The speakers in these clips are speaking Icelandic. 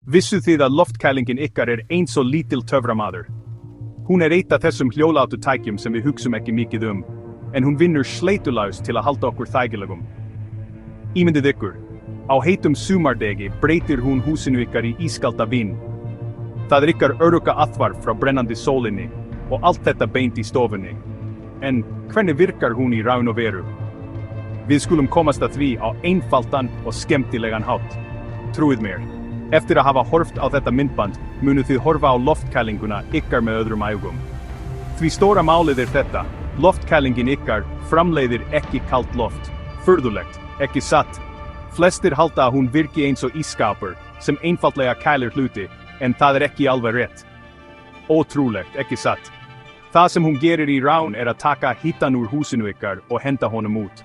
Vissuð þið að loftkælingin ykkar eins og lítil töframaður? Hún eitt af þessum hljóðlátu tækjum sem við hugsum ekki mikið en hún vinnur sleitulaust til að halda okkur þægilegum. Ímyndið ykkur, á heitum sumardegi breytir hún húsinu ykkar í ískalda vín. Það ykkar örugga aðvarf frá brennandi sólinni, og allt þetta beint í stofunni. En hvernig virkar hún í raun og veru? Við skulum komast að því á einfaldan og skemmtilegan hátt. Trúið mér, eftir að hafa horft á þetta myndband, munuð þið horfa á loftkælinguna ykkar með öðrum augum. Því stóra málið þetta, loftkælingin ykkar framleiðir ekki kalt loft. Furðulegt, ekki satt? Flestir halda að hún virki eins og ísskápur, sem einfaldlega kælir hluti, en það ekki alveg rétt. Ótrúlegt, ekki satt? Það sem hún gerir í raun að taka hitan úr húsinu ykkar og henda honum út.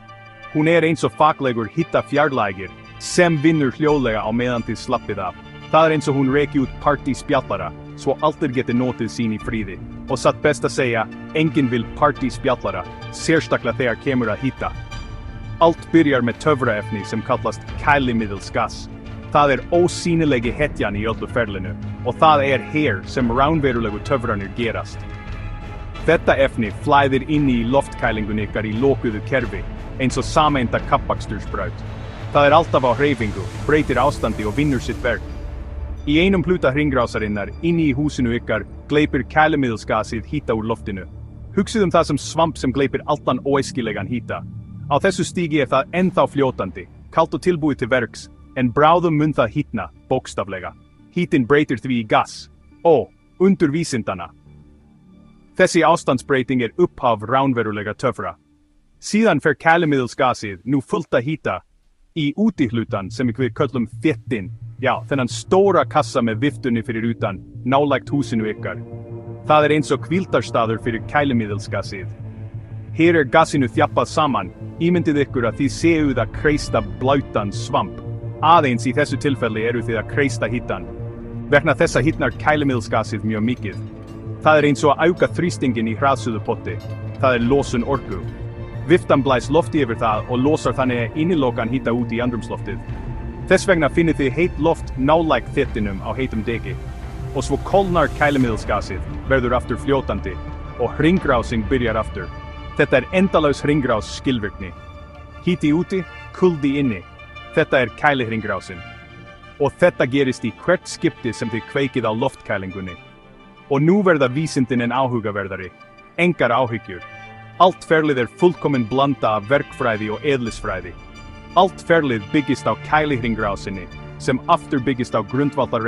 Hún eins og faglegur hitafjarlægir, sem vinnur hljóðlega á meðan þið slappið af. Það eins og hún reki út partíspjallara, svo allir geti notið sín í fríði. Og satt best að segja, enginn vil partíspjallara, sérstaklega þegar kemur að hita. Allt byrjar með töfraefni sem kallast kælimiðilsgas. Það ósýnilegi hetjan í öllu ferlinu, og það hér sem raunverulegu töfranir gerast. Þetta efni flæðir inn í loftkælingun ykkar í lokuðu kerfi, eins og sameinda kappakstursbraut. Það alltaf á hreyfingu, breytir ástandi og vinnur sitt verk. Í einum hluta hringrásarinnar, inni í húsinu ykkar, gleypir kælimiðilsgasið hita úr loftinu. Hugsið það sem svamp sem gleypir allan óæskilegan hita. Á þessu stigi það ennþá fljótandi, kalt og tilbúið til verks, en bráðum mun það hitna, bókstaflega. Hítinn breytir því í gas. Undur vísindana. Þessi ástandsbreyting upphaf raunverulega töfra. Síðan fer kælimiðilsgasið, nú fullt að hita, í útihlutan sem við köllum þéttinn. Já, þennan stóra kassa með viftunni fyrir utan, nálægt húsinu ykkar. Það eins og hvíldarstaður fyrir kælimiðilsgasið. Hér gasinu þjappað saman, ímyndið ykkur að þið séuð að kreista blautan svamp. Aðeins í þessu tilfelli þið að kreista hitan. Vegna þessa hitnar kælimiðilsgasið mjög mikið. Það eins og að auka þrýstingin í hraðsuðu potti. Það losun orku. Viftan blæs lofti yfir það og losar þannig innilokan hita út í andrumsloftið. Þess vegna finnið þið heitt loft nálægt þéttinum á heitum degi. Og svo kólnar kælimiðilsgasið, verður aftur fljótandi, og hringrásing byrjar aftur. Þetta endalaus hringrás skilvirkni. Hiti úti, kuldi inni. Þetta kælihringrásin. Og þetta gerist í hvert skipti sem þið kveikið á loftkælingunni. Og nú verða vísindin áhugaverðari. Engar áhyggjur. Allt ferlið fullkomin blanda af verkfræði og eðlisfræði. Allt ferlið byggist á kælihringrásinni, sem aftur byggist á grundvallarreglum.